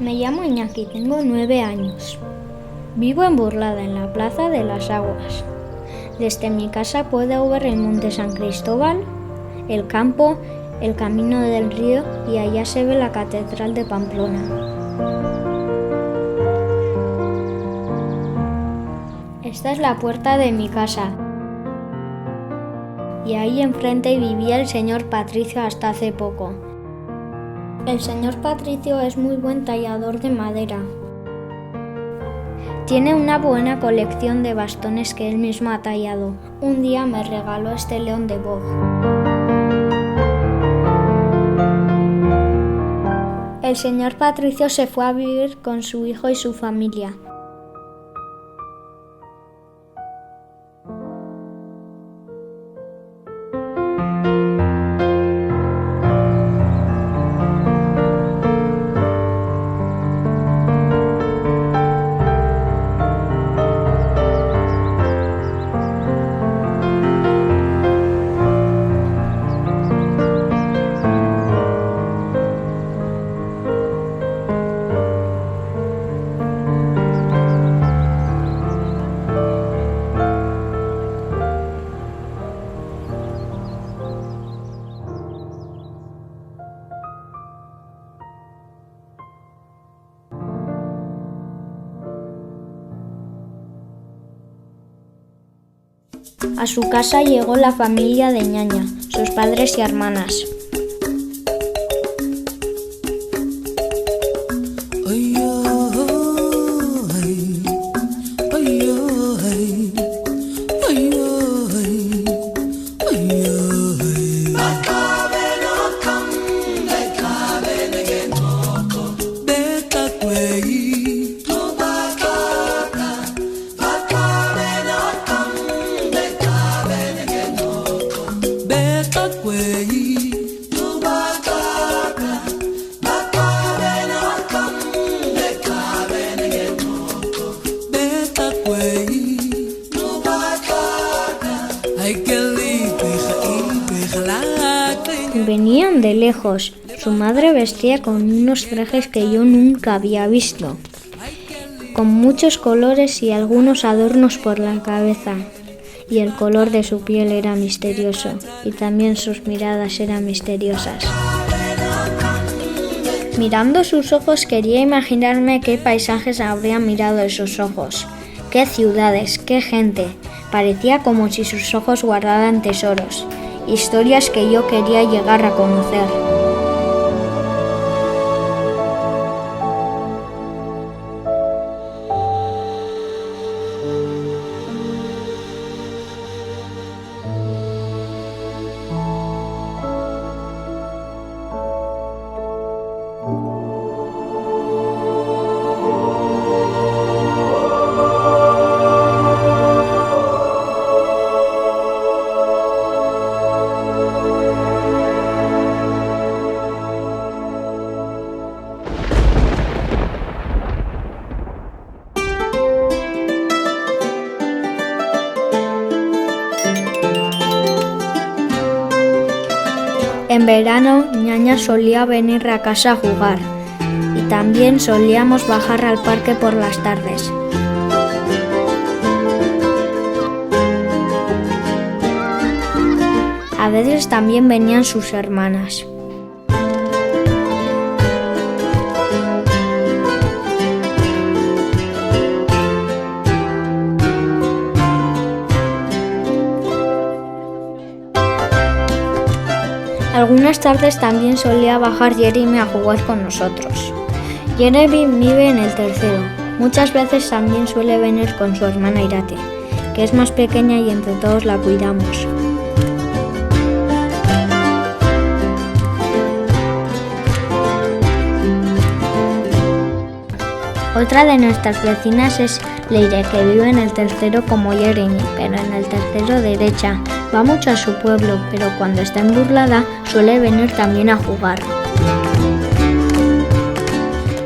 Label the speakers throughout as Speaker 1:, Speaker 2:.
Speaker 1: Me llamo Iñaki, tengo 9 años. Vivo en Burlada, en la Plaza de las Aguas. Desde mi casa puedo ver el Monte San Cristóbal, el campo, el Camino del Río y allá se ve la Catedral de Pamplona. Esta es la puerta de mi casa. Y ahí enfrente vivía el señor Patricio hasta hace poco. El señor Patricio es muy buen tallador de madera. Tiene una buena colección de bastones que él mismo ha tallado. Un día me regaló este león de boj. El señor Patricio se fue a vivir con su hijo y su familia. A su casa llegó la familia de ñaña, sus padres y hermanas. Venían de lejos. Su madre vestía con unos trajes que yo nunca había visto, con muchos colores y algunos adornos por la cabeza. Y el color de su piel era misterioso, y también sus miradas eran misteriosas. Mirando sus ojos quería imaginarme qué paisajes habrían mirado esos ojos, qué ciudades, qué gente. Parecía como si sus ojos guardaran tesoros, historias que yo quería llegar a conocer. En verano, ñaña solía venir a casa a jugar y también solíamos bajar al parque por las tardes. A veces también venían sus hermanas. Algunas tardes también solía bajar Jeremy a jugar con nosotros. Jeremy vive en el tercero. Muchas veces también suele venir con su hermana Irate, que es más pequeña y entre todos la cuidamos. Otra de nuestras vecinas es Leire, que vive en el tercero como Jeremy, pero en el tercero derecha. Va mucho a su pueblo, pero cuando está en Burlada suele venir también a jugar.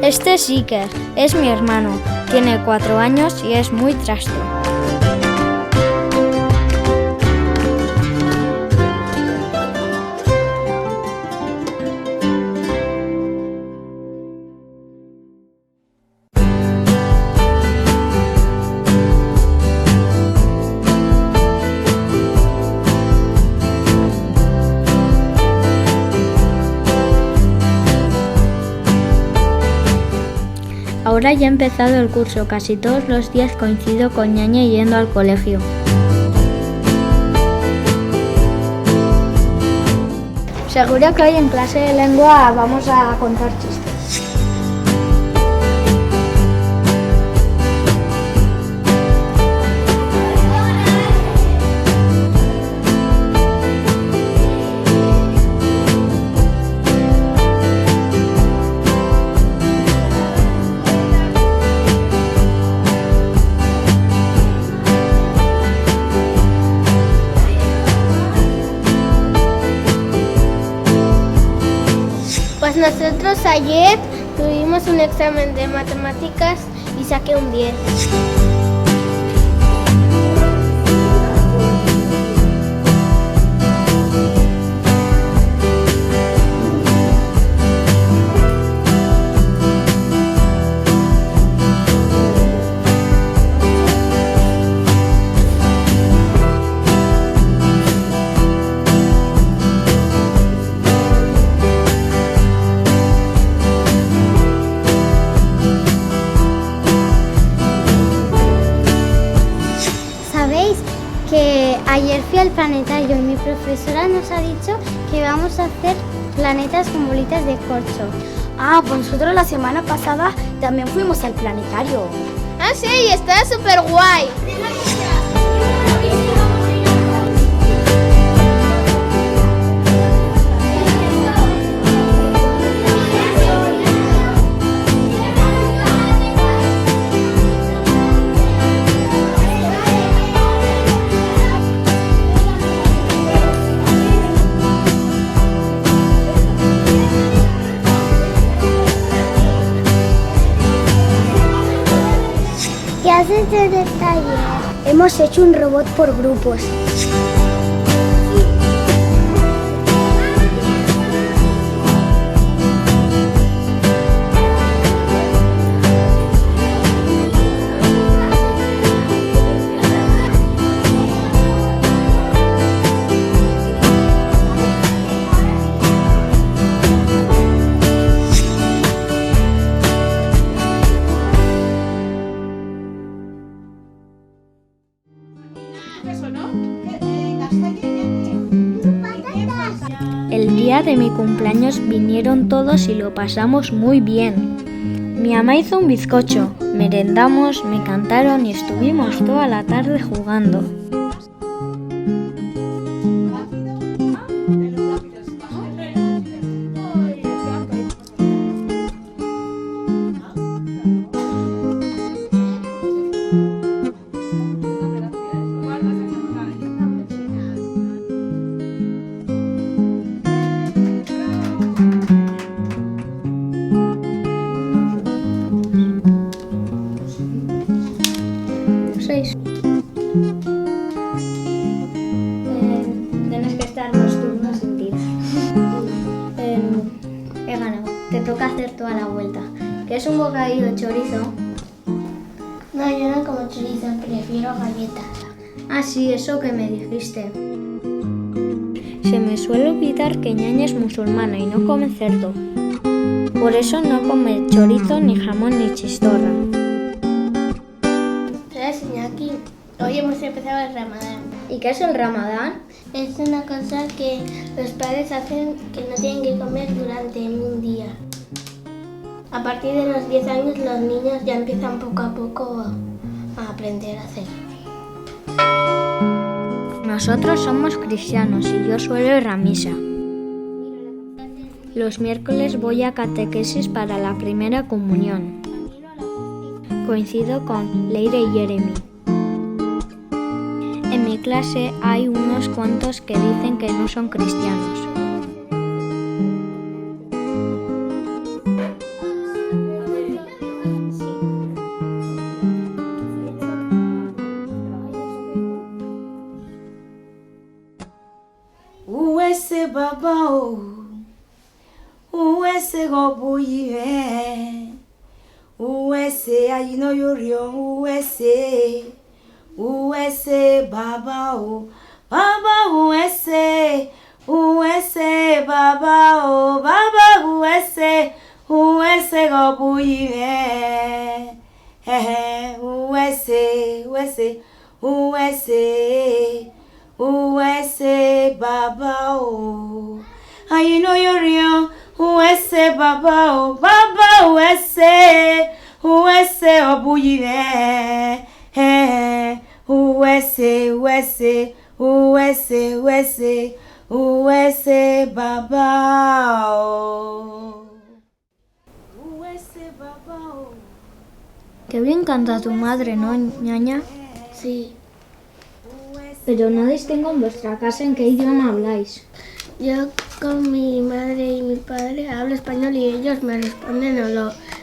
Speaker 1: Este es Iker, es mi hermano, tiene 4 años y es muy trasto. Ahora ya he empezado el curso, casi todos los días coincido con ñaña yendo al colegio. Seguro que hoy en clase de lengua vamos a contar chistes.
Speaker 2: Pues nosotros ayer tuvimos un examen de matemáticas y saqué un 10. Que ayer fui al planetario y mi profesora nos ha dicho que vamos a hacer planetas con bolitas de corcho.
Speaker 3: Ah, pues nosotros la semana pasada también fuimos al planetario.
Speaker 2: Ah, sí, está súper guay. ¿Qué haces desde el taller?
Speaker 3: Hemos hecho un robot por grupos.
Speaker 1: El día de mi cumpleaños vinieron todos y lo pasamos muy bien. Mi ama hizo un bizcocho, merendamos, me cantaron y estuvimos toda la tarde jugando. Tienes que estar 2 turnos sin tirar. He ganado. Te toca hacer toda la vuelta. ¿Qué es un bocadillo de chorizo?
Speaker 2: No, yo no como chorizo, prefiero galletas.
Speaker 1: Ah, sí, eso que me dijiste. Se me suele olvidar que ñaña es musulmana y no come cerdo. Por eso no come chorizo, ni jamón, ni chistorra.
Speaker 2: ¿Sabes, Iñaki? Hoy hemos empezado el Ramadán.
Speaker 1: ¿Y qué es el Ramadán?
Speaker 2: Es una cosa que los padres hacen que no tienen que comer durante un día. A partir de los 10 años los niños ya empiezan poco a poco a aprender a hacer.
Speaker 1: Nosotros somos cristianos y yo suelo ir a misa. Los miércoles voy a catequesis para la primera comunión. Coincido con Leire y Jeremy. En mi clase hay unos cuantos que dicen que no son cristianos.
Speaker 4: Uwese baba o, uwese gobuye, uwese ayino yorio, uwese baba o, uwese baba o, uwese gobuye. USA, USA, USA, USA, Baba, oh. I know you're real, USA, Baba, oh, Baba, USA, USA, oh, buyive, USA, USA, USA, USA, USA, Baba, oh. USA, Baba, oh.
Speaker 1: Qué bien canta tu madre, ¿no, ñaña?
Speaker 2: Sí,
Speaker 1: Pero no distingo en vuestra casa en qué idioma habláis.
Speaker 2: yo con mi madre y mi padre hablo español y ellos me responden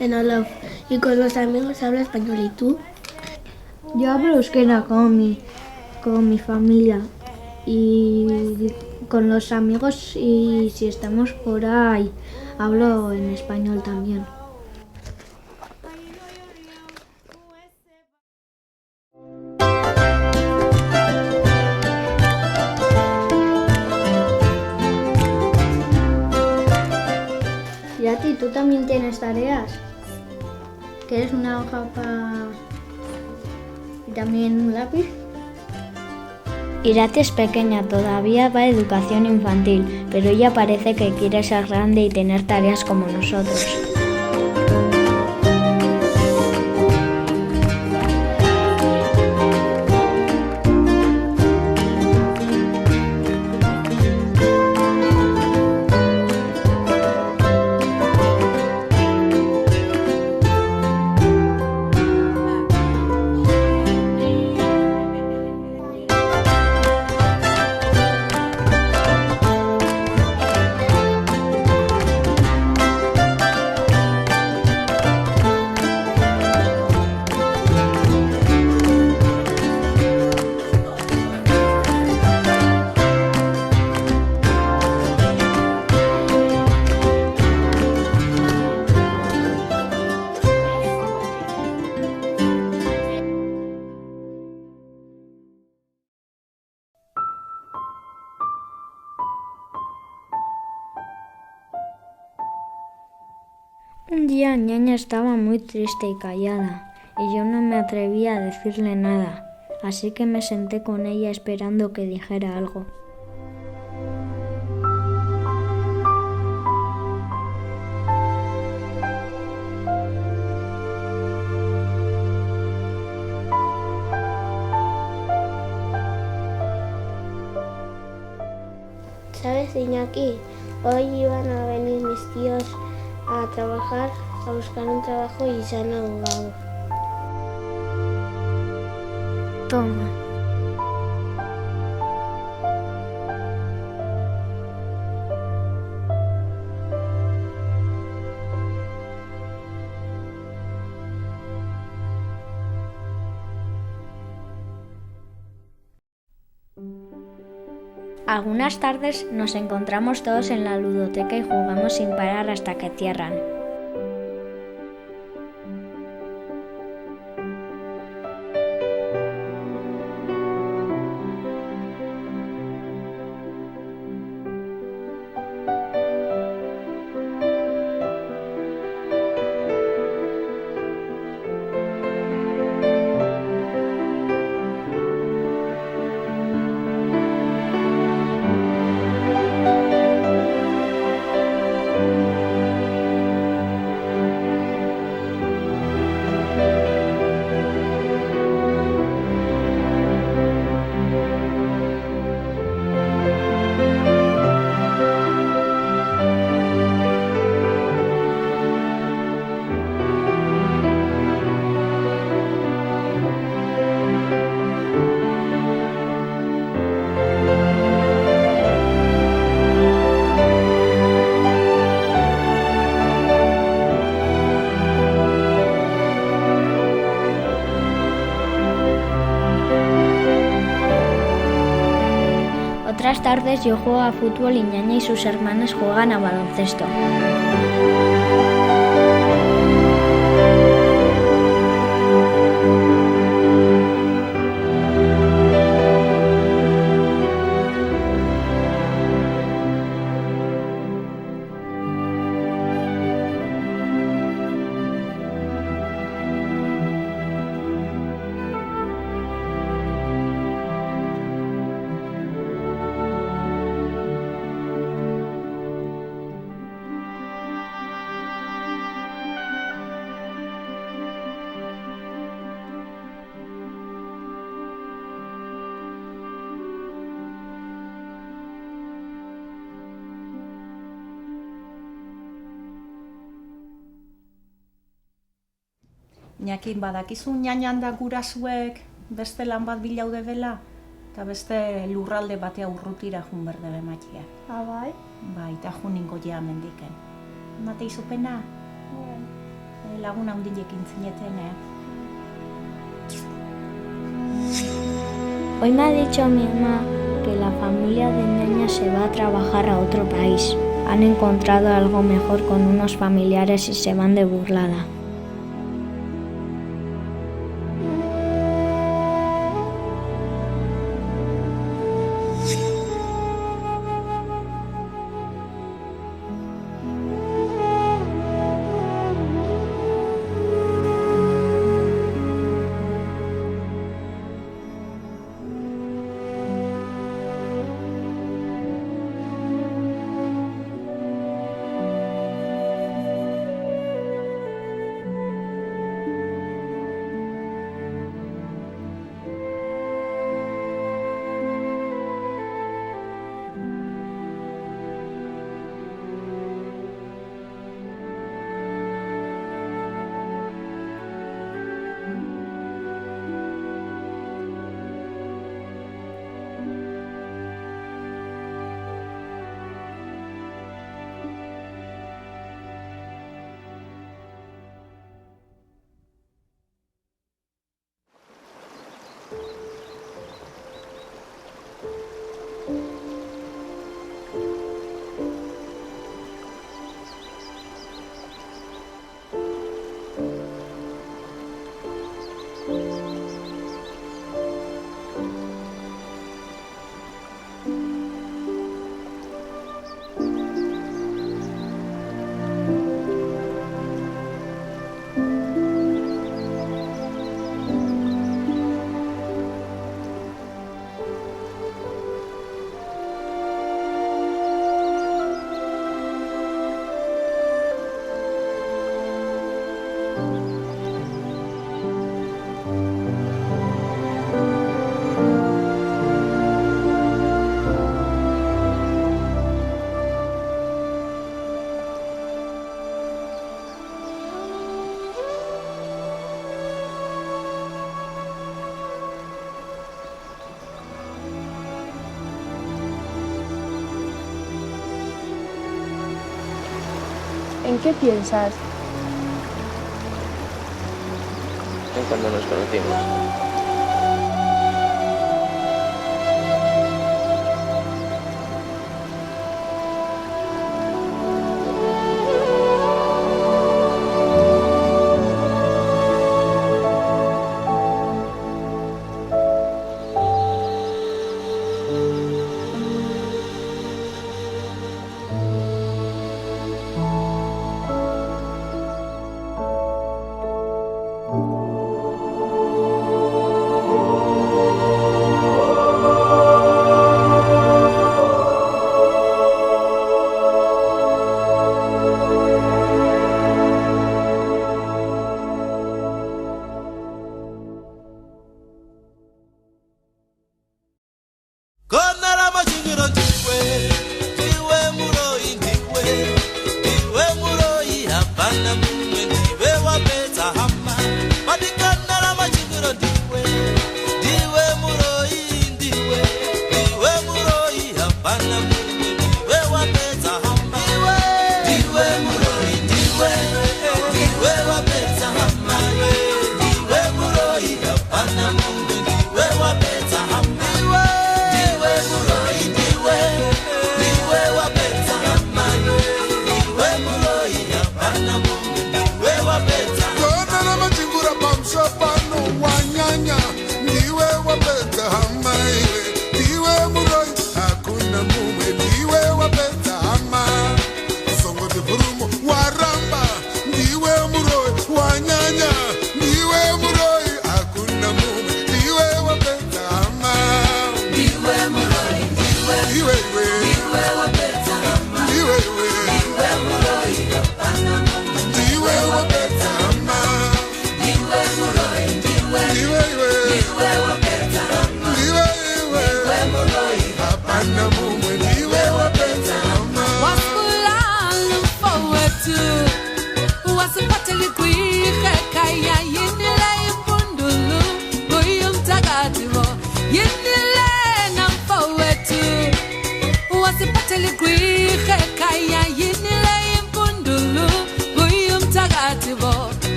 Speaker 2: en Olof. Y con los amigos hablo español. ¿Y tú?
Speaker 1: Yo hablo euskera con mi familia y con los amigos, y si estamos por ahí hablo en español también. ¿Y a ti, tú también tienes tareas? ¿Quieres una hoja y también un lápiz? Irati es pequeña, todavía va a educación infantil, pero ella parece que quiere ser grande y tener tareas como nosotros. Un día ñaña estaba muy triste y callada, y yo no me atrevía a decirle nada, así que me senté con ella esperando que dijera algo.
Speaker 2: ¿Sabes, Iñaki? Hoy iban a venir mis tíos a trabajar, a buscar un trabajo y se han ahogado.
Speaker 1: Toma. Algunas tardes nos encontramos todos en la ludoteca y jugamos sin parar hasta que cierran. Otras tardes yo juego a fútbol y ñaña y sus hermanas juegan a baloncesto.
Speaker 5: Jakin badakizu ñañan da gurasuek beste lan bat bilaude dela, eta beste lurralde batea urrutira jun berdebe matia.
Speaker 3: Bai?
Speaker 5: Bai, eta juningo ja mendiken. Mate izupena? Laguna hundilekin zineten,
Speaker 1: Hoy me ha dicho mi mamá que la familia de Ñaña se va a trabajar a otro país. Han encontrado algo mejor con unos familiares y se van de burlada.
Speaker 3: ¿En qué piensas?
Speaker 6: En cuando nos conocimos.
Speaker 7: Ndiwe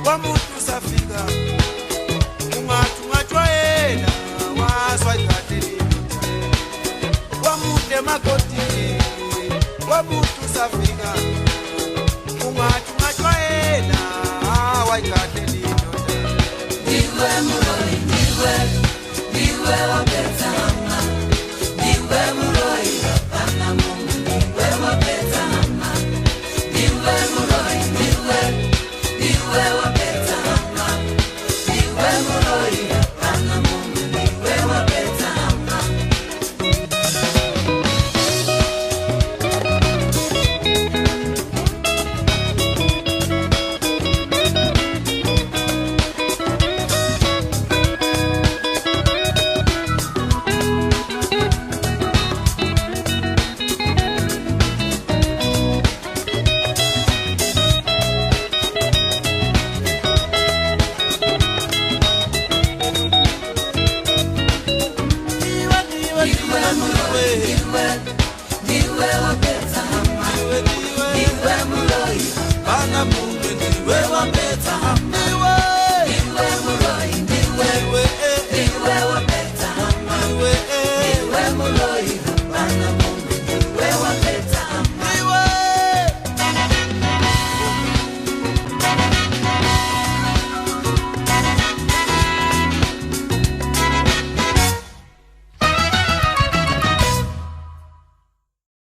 Speaker 7: wamuntu safika ungatshwayela waswayidadeli wamude makoti wamuntu safika ungatshwayela wayidadeli